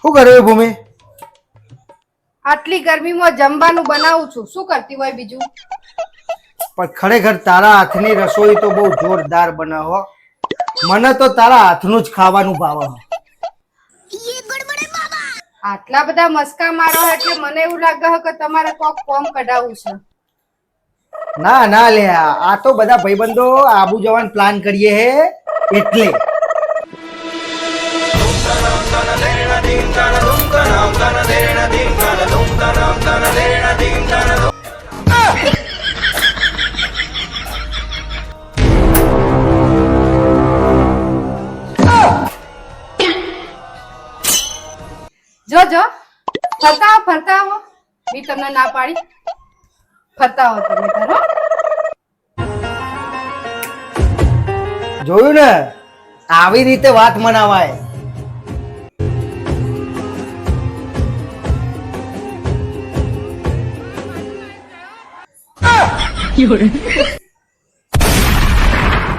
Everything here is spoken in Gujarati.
શું કર્યું ભૂમિ? આટલી ગરમીમાં જમવાનું બનાવું છું. શું કરતી હોય બીજું? પણ ખરેખર તારા હાથની રસોઈ તો બહુ જોરદાર બનાવો. મને તો તારા હાથનું જ ખાવાનું ભાવે. આટલા બધા મસ્કા મારો એટલે મને એવું લાગે છે કે તમારે કોક કોમ કઢાવવું છે. ના ના લે, આ તો બધા ભાઈબંધો આબુ જવાનો પ્લાન કરીએ હે એટલે. જો જો ફરતા આવો બી તમને ના પાડી. ફરતા આવો તમે તારો. જોયું ને, આવી રીતે વાત મનાવાય.有人。